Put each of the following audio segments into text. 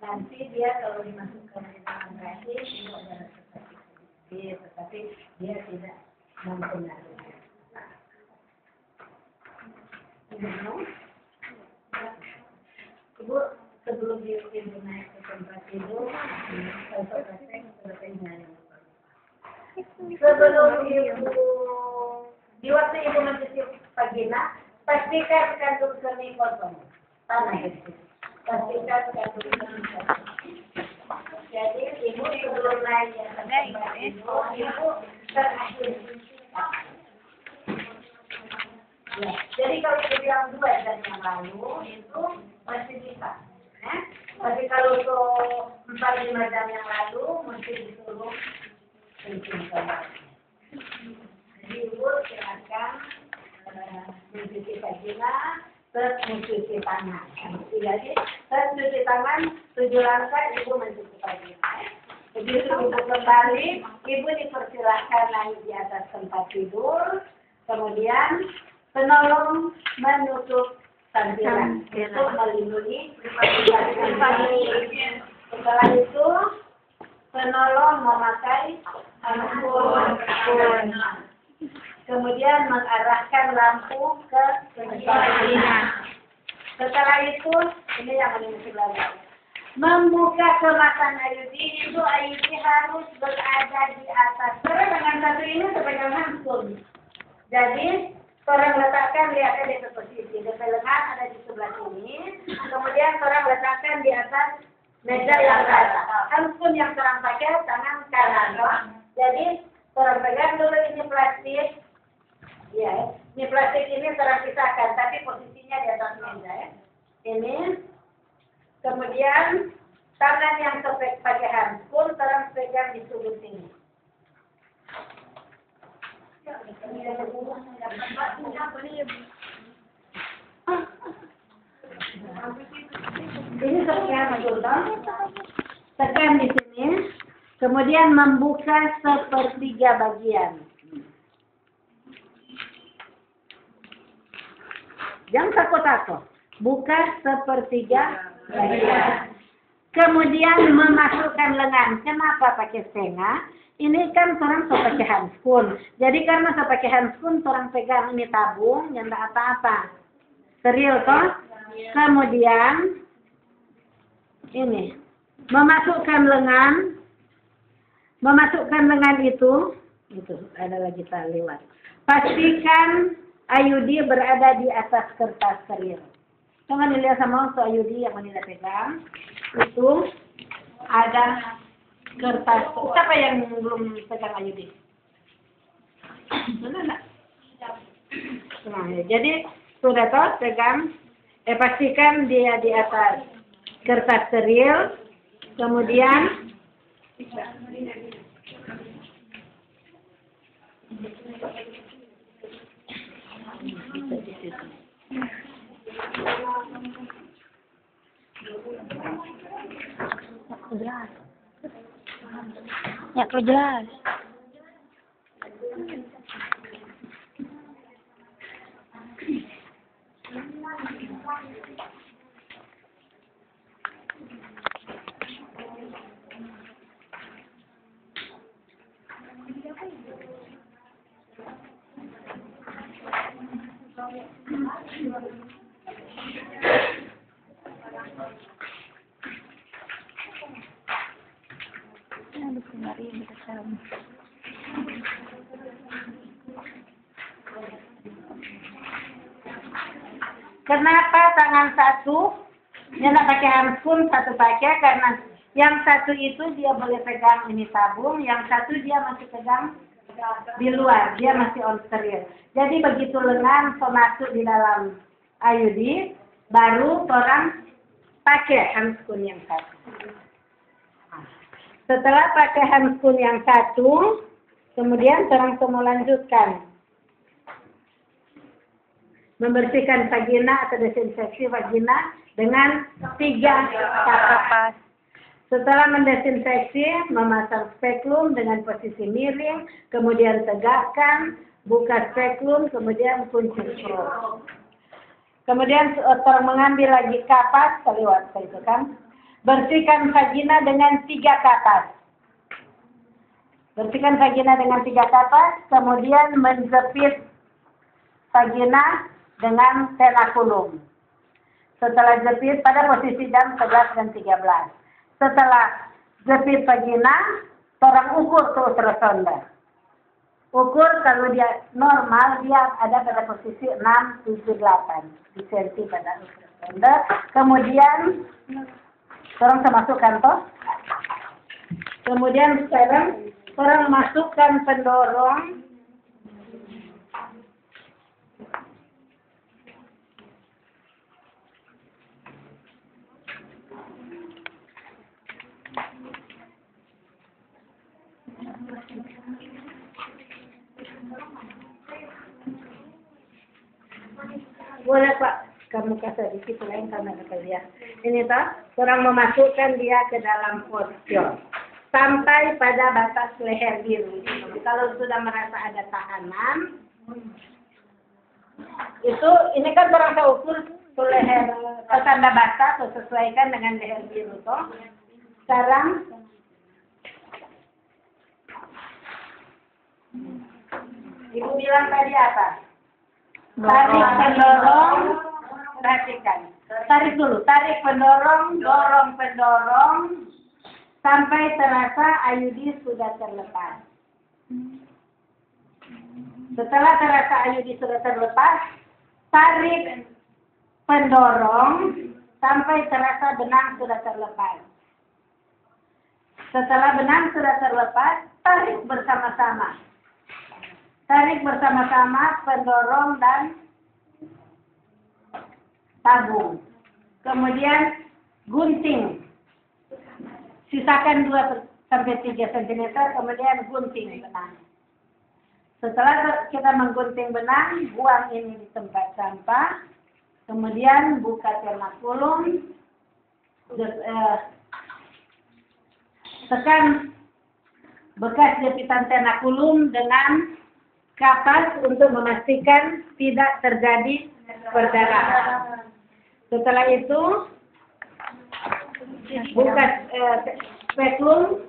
Nanti dia kalau dimasukkan ke dalam rahim itu ada seperti tetapi dia tidak mempengaruhi. Ibu sebelum ibu naik ke tempat tidur, sebelum ibu di waktu ibu mencuci vagina, pastikan kandung kemih kosong tanah itu. Pastikan kandung kemih kosong. Jadi ibu sebelum naik ke tempat tidur, ibu terakhir ya, jadi kalau kita bilang 2 jam yang lalu itu masih bisa. Tapi kalau untuk 4-5 jam yang lalu mesti disuruh kencing kembali. Jadi ibu silakan mencuci vagina, terus mencuci tangan. Jadi terus mencuci tangan 7 langkah ibu mencuci vagina. Begitu ibu kembali, ibu dipersilahkan naik di atas tempat tidur, kemudian penolong menutup tampilan untuk melindungi. Setelah itu penolong memakai handphone, kemudian mengarahkan lampu ke vagina. Setelah itu ini yang menunjuk lagi. Membuka kemasan Ayudi, itu Ayudi harus berada di atas. Karena dengan satu ini sepegang handphone. Jadi orang letakkan lihatnya di posisi lengan ada di sebelah sini, kemudian orang letakkan di atas meja yang kanan. Handphone yang orang pakai tangan kanan. Jadi orang pegang dulu ini plastik, ya. Ini plastik ini orang pisahkan, tapi posisinya di atas meja ya. Ini, kemudian tangan yang pakai handphone orang pegang di sudut sini. Ini tekan di sini, kemudian membuka sepertiga bagian. Jangan takut-takut, buka sepertiga bagian. Kemudian memasukkan lengan. Kenapa pakai setengah? Ini kan orang pakai handphone. Jadi karena saya pakai handphone, orang pegang ini tabung, yang tidak apa-apa. Steril toh? Kemudian ini memasukkan lengan itu ada lagi tali lewat. Pastikan Ayudi berada di atas kertas steril. Jangan dilihat sama waktu Ayudi yang mana pegang. Itu ada kertas. Siapa yang belum pegang Ayudi? Mana? Nah, jadi sudah toh pegang. Pastikan dia di atas kertas steril. Kemudian jelas. Ya, terus jelas. Kenapa tangan satu dia nak pakai handphone, satu pakai karena yang satu itu dia boleh pegang ini tabung, yang satu dia masih pegang di luar, dia masih on steril. Jadi begitu lengan masuk di dalam Ayudi, baru orang pakai handphone yang satu. Setelah pakai handphone yang satu, kemudian orang semua lanjutkan membersihkan vagina atau desinfeksi vagina dengan 3 tahapan. Setelah mendesinfeksi, memasang spekulum dengan posisi miring, kemudian tegakkan, buka spekulum, kemudian kunci screw. Kemudian mengambil lagi kapas, lewat itu kan. Bersihkan vagina dengan 3 kapas. Bersihkan vagina dengan 3 kapas, kemudian menjepit vagina dengan tenakulum. Setelah jepit pada posisi jam 11 dan 13. Setelah jepit vagina, orang ukur tuh ultrasound. Ukur kalau dia normal, dia ada pada posisi 6, 7, 8 di senti pada ultrasound. Kemudian, orang masukkan toh. Kemudian sekarang orang masukkan pendorong. Boleh Pak, kamu kasih di situ lain karena kalian. Ini toh, orang memasukkan dia ke dalam postur sampai pada batas leher biru. Kalau sudah merasa ada tahanan, itu ini kan orang tahu ukur tuh leher tanda batas, sesuaikan dengan leher biru toh. Sekarang Ibu bilang tadi apa? Tarik pendorong, perhatikan. Tarik dulu, tarik pendorong, dorong pendorong, sampai terasa IUD sudah terlepas. Setelah terasa IUD sudah terlepas, tarik pendorong, sampai terasa benang sudah terlepas. Setelah benang sudah terlepas, tarik bersama-sama. Tarik bersama-sama pendorong dan tabung. Kemudian gunting. Sisakan 2 sampai 3 cm, kemudian gunting benang. Setelah kita menggunting benang, buang ini di tempat sampah. Kemudian buka tenakulum. Tekan bekas jepitan tenakulum dengan kapas untuk memastikan tidak terjadi perdarahan. Setelah itu, buka spekulum.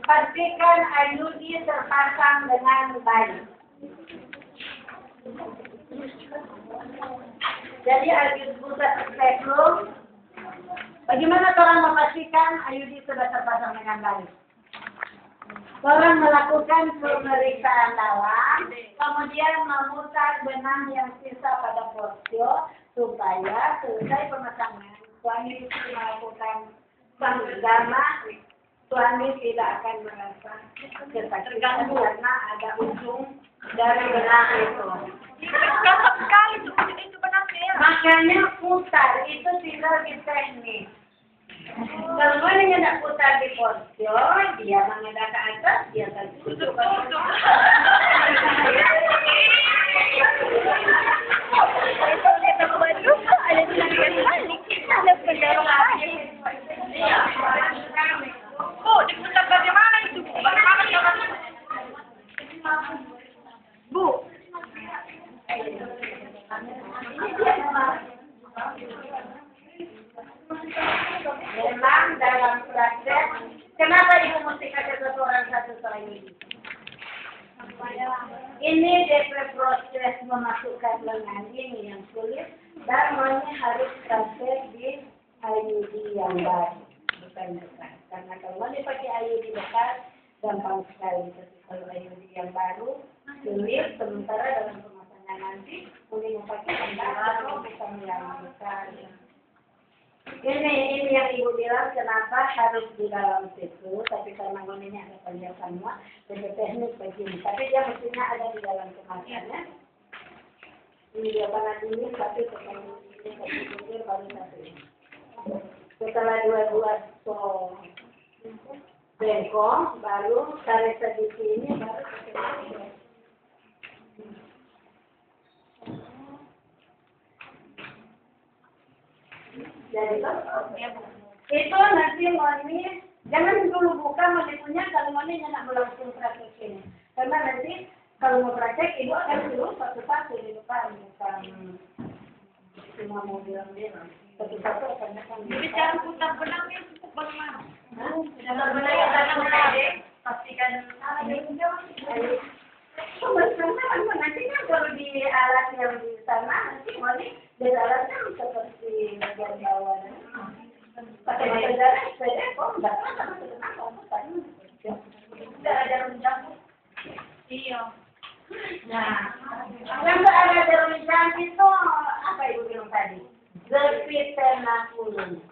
Pastikan IUD terpasang dengan baik. Jadi IUD buka spekulum. Bagaimana orang memastikan IUD sudah terpasang dengan baik? Orang melakukan pemeriksaan dalam, kemudian memutar benang yang sisa pada postur supaya selesai pemasangan. Suami itu melakukan penggama, suami tidak akan merasa kesakitan karena ada ujung dari benang itu. Gampang sekali itu benangnya. Makanya putar itu tinggal di teknik. Kalau mana yang tidak putar di postur, dia menghadap ke atas, dia tertutup. Bu, diputar bagaimana itu? Bagaimana caranya? Bu. Memang dalam praktek, kenapa ibu mesti kasih satu orang satu ini? Ini DP proses memasukkan lengan ini yang sulit, dan maunya harus praktek di IUD yang baru, bukan bekas. Karena kalau mau dipakai IUD bekas, gampang sekali. Tapi kalau IUD yang baru, sulit, sementara dalam pemasangan nanti, boleh pakai yang baru, bukan yang besar. Ini yang ibu bilang kenapa harus di dalam situ, tapi karena ini ada panjang semua, jadi teknik begini. Tapi dia mestinya ada di dalam kemasannya. Ini dia panas ini, tapi setelah baru satu ini. Setelah dua-dua bengkong, baru tarik sedikit ini, baru setelah jadi itu nanti moni jangan dulu buka moninya kalau moni nak melakukan praktek ini, karena nanti kalau mau praktek ibu akan dulu satu-satu di depan, bukan cuma mau bilang-bilang. Satu-satu akan datang. Jadi cara putar benangnya cukup bagaimana? Putar benang yang datang lagi. Pastikan. Sama nanti kan kalau di alat yang di sana nanti mau di alatnya seperti bagian bawah. Pakai sepeda kok nggak sama Tidak ada rendang. Iya. Nah, yang ada jarum itu apa ibu bilang tadi? Jepit tenakulu.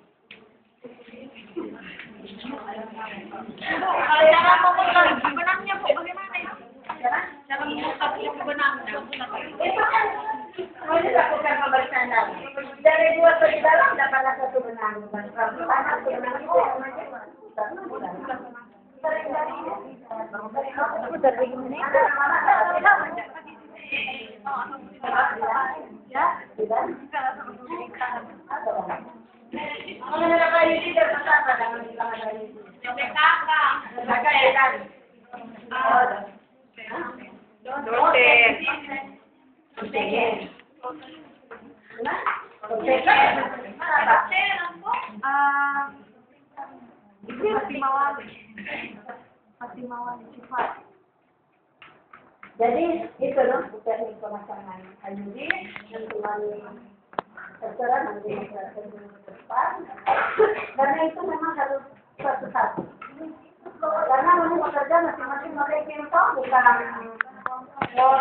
Kalau cara memutar benangnya Bu, bagaimana ya? Cara memutar benangnya. Itu kan harus dilakukan pemeriksaan dalam. Dari dua ke dalam dapatlah satu benang. Panas benang itu yang macam putar begini. Ya, tidak. Kalau ada kayu di dalam apa dengan tangan kayu? Kakak. Kakak ya kan? Jadi itu loh teknik pemasangan kayu di tentuan terserah nanti ke depan. Karena itu memang harus satu-satu. Karena memang bekerja masing-masing pakai pintu bukan